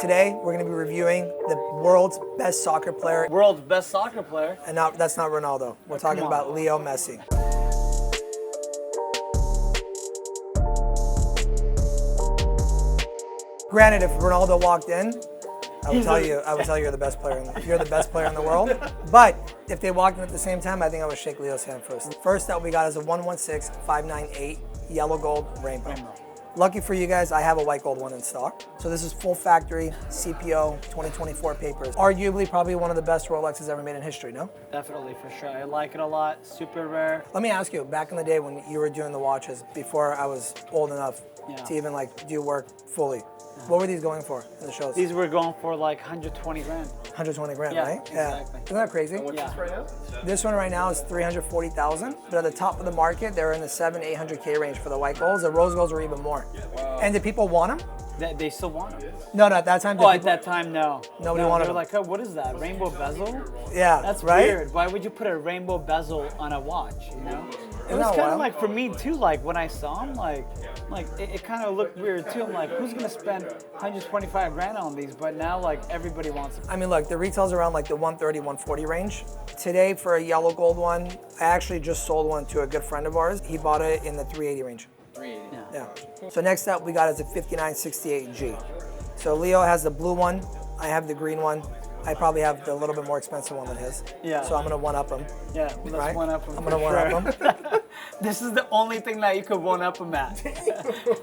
Today, we're going to be reviewing the world's best soccer player. World's best soccer player? And that's not Ronaldo. We're talking about Lionel Messi. Granted, if Ronaldo walked in, I would tell you you're the best player. You're the best player in the world. But if they walked in at the same time, I think I would shake Leo's hand first. First up, we got is a 116598 yellow gold rainbow. Lucky for you guys, I have a white gold one in stock. So this is full factory CPO 2024 papers. Arguably, probably one of the best Rolexes ever made in history. No? Definitely, for sure. I like it a lot. Super rare. Let me ask you, back in the day when you were doing the watches, before I was old enough to even like do work fully. What were these going for in the shows? These were going for like 120 grand. 120 grand, yeah, right? Exactly. Yeah. Isn't that crazy? And what's this right now? This one right now is 340,000, but at the top of the market, they're in the 800K range for the white golds. The rose golds were even more. Wow. And did people want them? They still want them. No, at that time. At that time, no. Nobody wanted them. They were them. like, oh, what is that? Rainbow bezel? Yeah, that's right? weird. Why would you put a rainbow bezel on a watch? You know? It was kind of like for me too. Like when I saw them, it kind of looked weird too. I'm like, who's gonna spend 125 grand on these? But now like everybody wants them. I mean, look, the retail's around like the 130, 140 range. Today for a yellow gold one, I actually just sold one to a good friend of ours. He bought it in the 380 range. 380. Yeah. So next up we got is a 5968G. So Leo has the blue one. I have the green one. I probably have the little bit more expensive one than his. Yeah. So I'm gonna one up him. Yeah, let's right? one up him. I'm gonna one up him. This is the only thing that you could one up him at.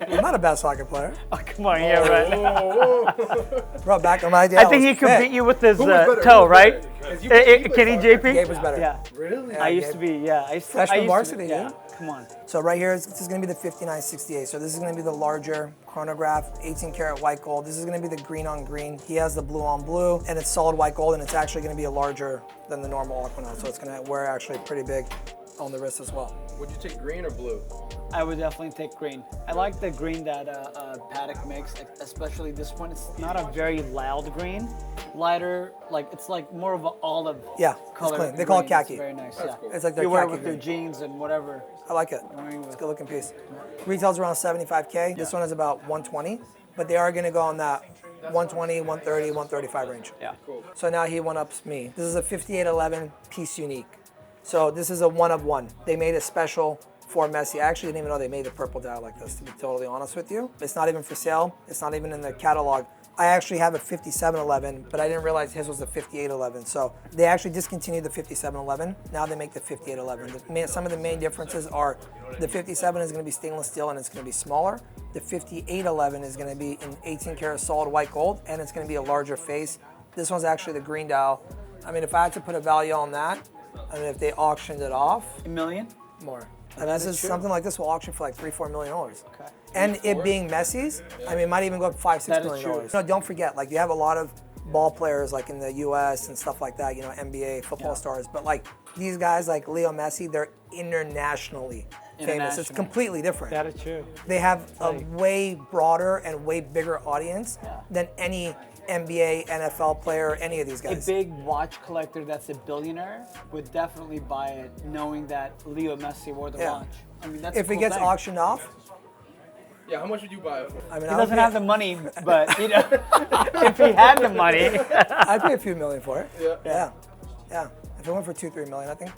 I'm not a bad soccer player. Oh, come on, yeah, right. Bro, back on my idea. I think he could beat you with his toe, right? Kenny JP? Gabe was better. Yeah. Really? I used to be, yeah. I used to, Freshman varsity, yeah. dude. Come on. So right here, this is going to be the 5968. So this is going to be the larger chronograph, 18 karat white gold. This is going to be the green on green. He has the blue on blue, and it's solid white gold, and it's actually going to be a larger than the normal Aquanaut. So it's going to wear actually pretty big on the wrist as well. Would you take green or blue? I would definitely take green. I like the green that Patek makes, especially this one. It's not a very loud green, lighter, it's like more of an olive color. It's clean. They call it khaki. It's very nice, That's cool. It's like their you wear it khaki with your green. jeans and whatever. I like it. It's a good looking piece. Retails around 75K. This one is about 120, but they are going to go on that 120, 130, 135 range. Yeah. Cool. So now he one-ups me. This is a 5811 piece unique. So this is a one of one. They made a special for Messi. I actually didn't even know they made a purple dial like this, to be totally honest with you. It's not even for sale. It's not even in the catalog. I actually have a 5711, but I didn't realize his was a 5811. So they actually discontinued the 5711. Now they make the 5811. Some of the main differences are the 57 is going to be stainless steel and it's going to be smaller. The 5811 is going to be in 18 karat solid white gold and it's going to be a larger face. This one's actually the green dial. I mean, if I had to put a value on that, I mean, if they auctioned it off, $1 million? more. And this is something like this will auction for like $3-4 million. Okay. And it being Messi's, I mean, it might even go up $5-6 million. No, don't forget, like you have a lot of ball players like in the US and stuff like that, you know, NBA, football stars. But like these guys like Leo Messi, they're internationally famous. It's completely different. That is true. They have a way broader and way bigger audience than any NBA, NFL player, any of these guys. A big watch collector that's a billionaire would definitely buy it knowing that Leo Messi wore the watch. I mean, that's if a it cool gets thing. auctioned off, Yeah, how much would you buy it for? I mean, He doesn't have the money, but you know, if he had the money. I'd pay a few million for it. Yeah. Yeah. If it went for $2-3 million, I think.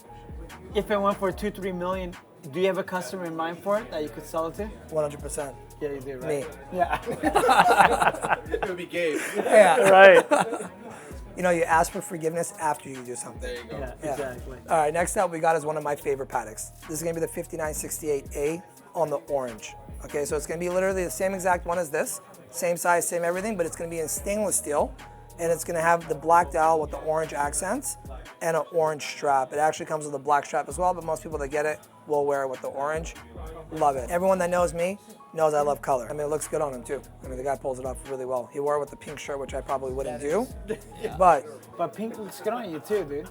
If it went for $2-3 million, do you have a customer in mind for it that you could sell it to? 100%. Yeah, you do, right? Me. Yeah. It would be Gabe. Yeah. Right. You know, you ask for forgiveness after you do something. There you go. Yeah, exactly. All right, next up we got is one of my favorite Pateks. This is gonna be the 5968A on the orange. Okay, so it's gonna be literally the same exact one as this, same size, same everything, but it's gonna be in stainless steel, and it's gonna have the black dial with the orange accents and an orange strap. It actually comes with a black strap as well, but most people that get it will wear it with the orange. Love it. Everyone that knows me knows I love color. I mean, it looks good on him too. I mean, the guy pulls it off really well. He wore it with the pink shirt, which I probably wouldn't do, but But pink looks good on you too, dude.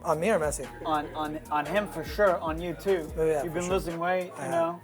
on me or Messi? On him for sure, on you too. Oh, yeah, You've for been sure. losing weight, you know,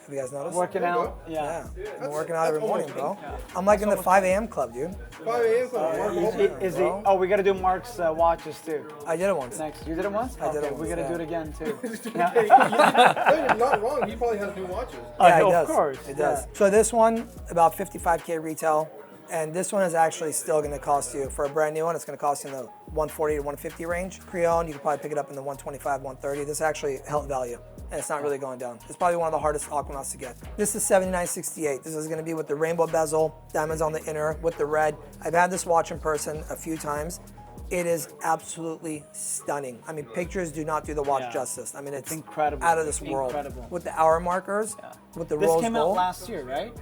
Have you guys noticed? working out. Yeah. Yeah, I'm working out every morning, bro. I'm like in the 5 a.m. club, dude. 5 a.m. club. Is he? Oh, we gotta do Mark's watches too. I did it once. Next, you did it once? I did it Okay, we once, gotta yeah. do it again too. You're not wrong. He probably has new watches. Yeah, Oh, it of does. course, It does. yeah. So this one, about 55K retail. And this one is actually still going to cost you, for a brand new one, it's going to cost you in the 140 to 150 range. Pre-owned, you can probably pick it up in the 125, 130. This is actually held value, and it's not really going down. It's probably one of the hardest Aquanauts to get. This is 7968. This is going to be with the rainbow bezel, diamonds on the inner, with the red. I've had this watch in person a few times. It is absolutely stunning. I mean, pictures do not do the watch justice. I mean, it's incredible. Out of this world. Incredible. With the hour markers, with the rose gold. This came out last year, right?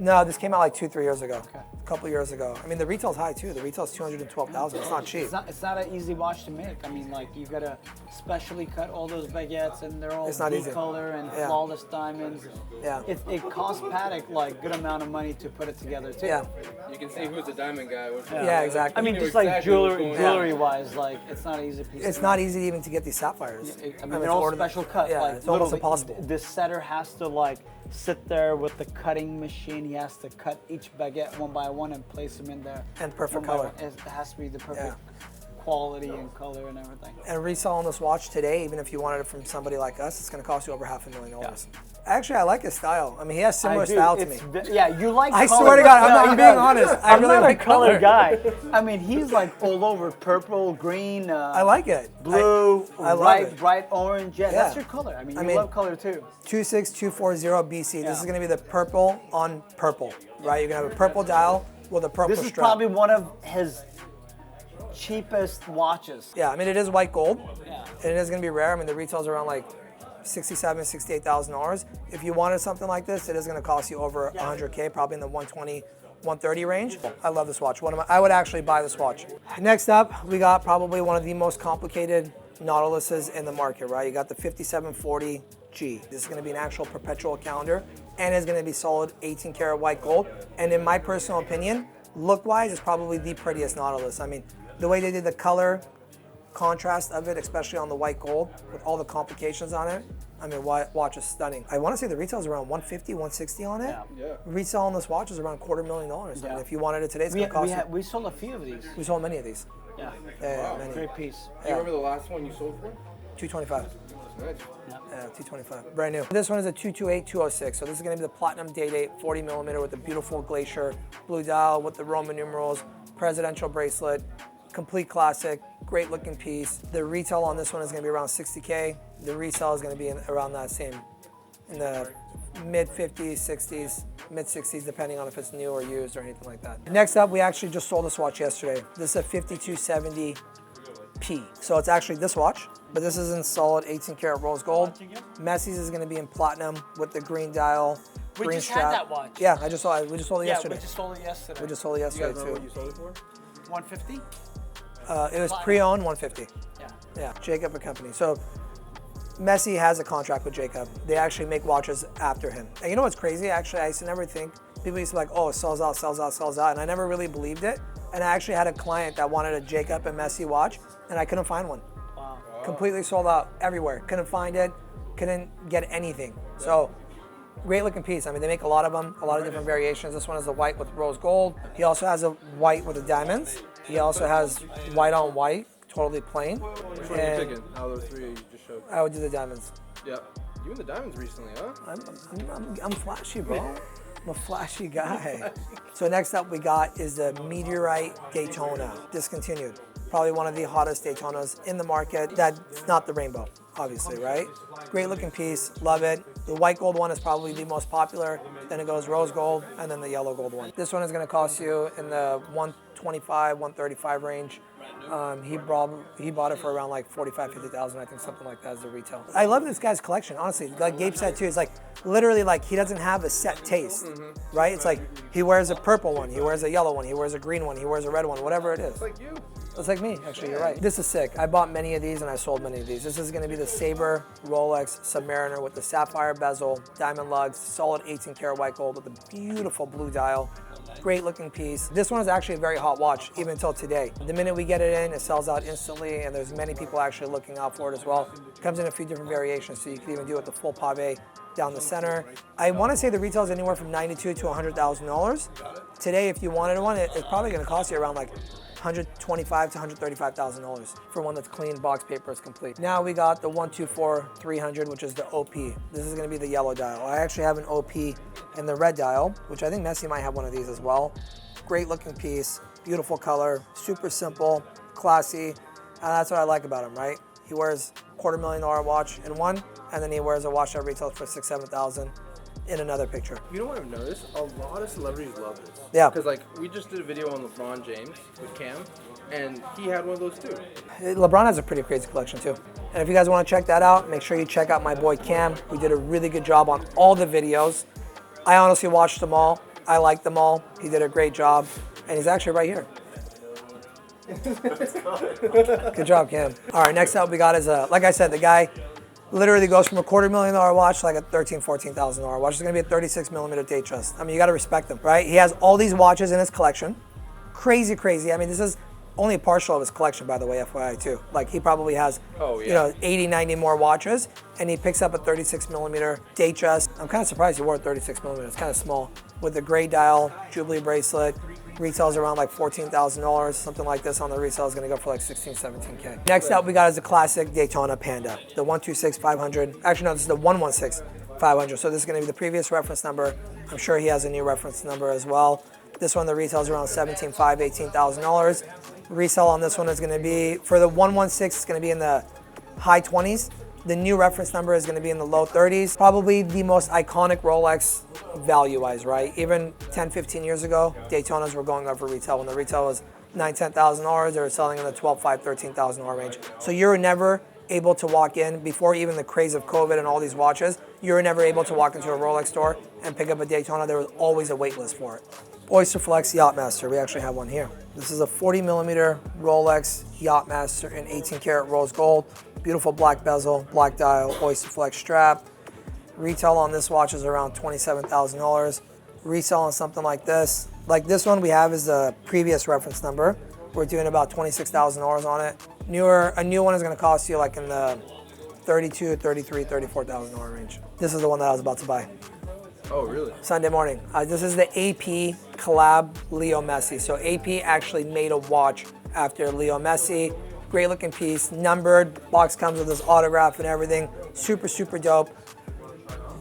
No, this came out like 2-3 years ago. Okay. A couple years ago. I mean, the retail's high too. The retail's 212,000. It's not cheap. It's not an easy watch to make. I mean, like you gotta specially cut all those baguettes, and they're all blue color and flawless diamonds. Yeah. It costs Patek like good amount of money to put it together too. Yeah. You can see who's the diamond guy. Yeah, exactly. I mean, just like jewelry wise, like it's not an easy piece. It's not easy even to get these sapphires. I mean, they're all special cut. Yeah, like, it's almost impossible. The setter has to like sit there with the cutting machine. He has to cut each baguette one by one and place them in there. And perfect color. It has to be the perfect quality and color and everything. And resale on this watch today, even if you wanted it from somebody like us, it's going to cost you over $500,000. Actually, I like his style. I mean, he has similar style to me. Yeah, you like I color. swear to God, I'm being honest. I I'm really not like a color guy. I mean, he's like all over purple, green. I like it. Blue, I love it. bright orange. Yeah, that's your color. I mean, you love color too. 26240 BC. This is going to be the purple on purple, right? You're going to have a purple dial with a purple strap. This is probably one of his cheapest watches. Yeah, I mean, it is white gold. Yeah. And it is going to be rare. I mean, the retail's around like $67,000, $68,000. If you wanted something like this, it is going to cost you over $100K, probably in the 120, 130 range. I love this watch. I would actually buy this watch. Next up, we got probably one of the most complicated Nautiluses in the market, right? You got the 5740G. This is going to be an actual perpetual calendar, and it's going to be solid 18 karat white gold. And in my personal opinion, look-wise, it's probably the prettiest Nautilus. I mean, the way they did the color contrast of it, especially on the white gold, with all the complications on it, I mean, watch is stunning. I want to say the retail is around 150, 160 on it. Yeah. Retail on this watch is around $250,000. I mean, if you wanted it today, it's going to cost you. We sold a few of these. We sold many of these. Yeah. Yeah, many. Great piece. Do you remember the last one you sold for? 225. Nice. Yeah, 225. Brand new. This one is a 228-206. So this is going to be the platinum date 8 40 millimeter with the beautiful glacier blue dial with the Roman numerals, presidential bracelet, complete classic, great looking piece. The retail on this one is going to be around 60K. The resale is going to be around that same, in the mid 50s, 60s, mid 60s, depending on if it's new or used or anything like that. Next up, we actually just sold this watch yesterday. This is a 5270P. So it's actually this watch, but this is in solid 18 karat rose gold. Messi's is going to be in platinum with the green dial, green strap. Had that watch. Yeah, we just sold it yesterday. We just sold it yesterday. We just sold it yesterday too. What you sold it for? 150? It was pre-owned 150. Yeah. Jacob & Company. So Messi has a contract with Jacob. They actually make watches after him. And you know what's crazy? Actually, I used to never think, people used to be like, oh, it sells out, sells out, sells out. And I never really believed it. And I actually had a client that wanted a Jacob and Messi watch, and I couldn't find one. Wow. Completely sold out everywhere. Couldn't find it, couldn't get anything. So great looking piece. I mean, they make a lot of them, a lot of different variations. This one is the white with rose gold. He also has a white with the diamonds. He also has white on white, totally plain. Which one are you picking out of the three you just showed? I would do the diamonds. Yeah. You in the diamonds recently, huh? I'm flashy, bro. I'm a flashy guy. So next up we got is the Meteorite Daytona, discontinued. Probably one of the hottest Daytonas in the market. That's not the rainbow, obviously, right? Great looking piece, love it. The white gold one is probably the most popular. Then it goes rose gold, and then the yellow gold one. This one is gonna cost you in the 125, 135 range. He bought it for around like 45, 50,000, I think, something like that as the retail. I love this guy's collection, honestly. Like Gabe said too, it's like literally like he doesn't have a set taste, right? It's like he wears a purple one, he wears a yellow one, he wears a green one, he wears a red one, whatever it is. It's like you. It's like me, actually, you're right. This is sick. I bought many of these and I sold many of these. This is gonna be the Sabre Rolex Submariner with the sapphire bezel, diamond lugs, solid 18 karat white gold with a beautiful blue dial. Great looking piece. This one is actually a very hot watch, even until today. The minute we get it in, it sells out instantly, and there's many people actually looking out for it as well. It comes in a few different variations, so you can even do it the full pave down the center. I want to say the retail is anywhere from $92,000 to $100,000. Today, if you wanted one, it's probably going to cost you around like $125,000 to $135,000 for one that's clean, box paper is complete. Now we got the 124-300, which is the OP. This is going to be the yellow dial. I actually have an OP in the red dial, which I think Messi might have one of these as well. great looking piece, beautiful color, super simple, classy, and that's what I like about him, right? He wears $250,000 watch in one, and then he wears a watch that retails for $6,000, $7,000 in another picture. You know what I've noticed? A lot of celebrities love this. Yeah. Because like we just did a video on LeBron James with Cam, and he had one of those too. LeBron has a pretty crazy collection too. And if you guys want to check that out, make sure you check out my boy Cam. We did a really good job on all the videos. I honestly watched them all. I liked them all. He did a great job. And he's actually right here. Good job, Cam. All right, next up we got is, like I said, the guy literally goes from a $250,000 watch to like a $13,000, $14,000 watch. It's gonna be a 36mm Datejust. I mean, you gotta respect him, right? He has all these watches in his collection. Crazy, crazy. I mean, this is only a partial of his collection, by the way, FYI too. Like he probably has, 80, 90 more watches, and he picks up a 36mm Datejust. I'm kind of surprised he wore a 36mm. It's kind of small with the gray dial, Jubilee bracelet. Retails around like $14,000, something like this on the resale is gonna go for like 16, 17K. Next up we got is the classic Daytona Panda, the 126-500. Actually no, this is the 116-500. So this is gonna be the previous reference number. I'm sure he has a new reference number as well. This one, the retail is around $17,500, $18,000. Resale on this one is gonna be, for the 116, it's gonna be in the high 20s. The new reference number is going to be in the low 30s. Probably the most iconic Rolex value-wise, right? Even 10, 15 years ago, Daytonas were going up for retail. When the retail was $9,000, $10,000, they were selling in the $12,500, $13,000 range. So you were never able to walk in, before even the craze of COVID and all these watches, you were never able to walk into a Rolex store and pick up a Daytona. There was always a wait list for it. Oyster Flex Yacht-Master, we actually have one here. This is a 40mm Rolex Yacht-Master in 18 karat rose gold. Beautiful black bezel, black dial, Oyster Flex strap. Retail on this watch is around $27,000. Resell on something like this one we have is the previous reference number. We're doing about $26,000 on it. A new one is gonna cost you like in the $32,000, $33,000, $34,000 range. This is the one that I was about to buy. Oh, really? Sunday morning. This is the AP collab Leo Messi. So AP actually made a watch after Leo Messi. Great looking piece, numbered, box comes with this autograph and everything. Super, super dope.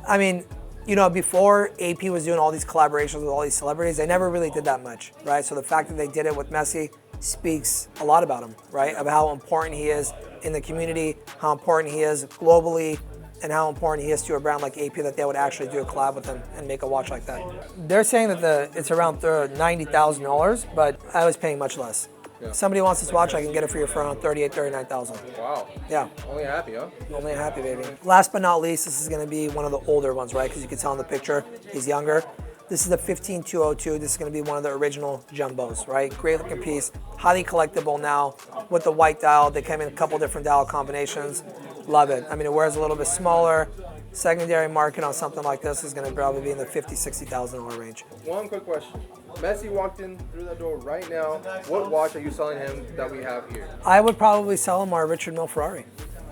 I mean, you know, before AP was doing all these collaborations with all these celebrities, they never really did that much, right? So the fact that they did it with Messi speaks a lot about him, right? Of how important he is in the community, how important he is globally, and how important he is to a brand like AP that they would actually do a collab with him and make a watch like that. They're saying that it's around $90,000, but I was paying much less. Yeah. If somebody wants this watch, I can get it for you for around $38,000, $39,000. Wow. Yeah. Only happy, huh? Only happy, baby. Last but not least, this is going to be one of the older ones, right? Because you can tell in the picture, he's younger. This is the 15202. This is going to be one of the original jumbos, right? Great looking piece, highly collectible now with the white dial. They came in a couple different dial combinations. Love it. I mean, it wears a little bit smaller. Secondary market on something like this is going to probably be in the $50,000, $60,000 range. One quick question. Messi walked in through that door right now. What watch are you selling him that we have here? I would probably sell him our Richard Mille Ferrari.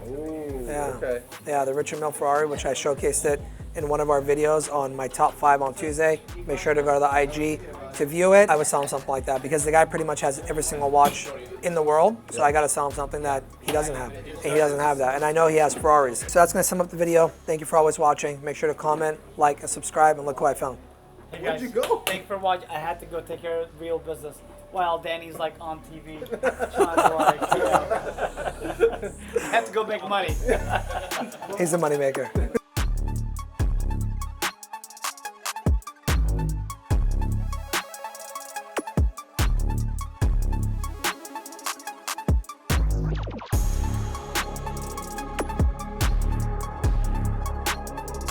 Ooh, yeah. Okay. Yeah, the Richard Mille Ferrari, which I showcased it in one of our videos on my top 5 on Tuesday. Make sure to go to the IG to view it. I would sell him something like that because the guy pretty much has every single watch in the world. So I got to sell him something that he doesn't have. And he doesn't have that. And I know he has Ferraris. So that's going to sum up the video. Thank you for always watching. Make sure to comment, like, and subscribe, and look who I found. Hey guys, where'd you go? Thank you for watching. I had to go take care of real business while Danny's like on TV trying to like, I had to go make money. He's the moneymaker.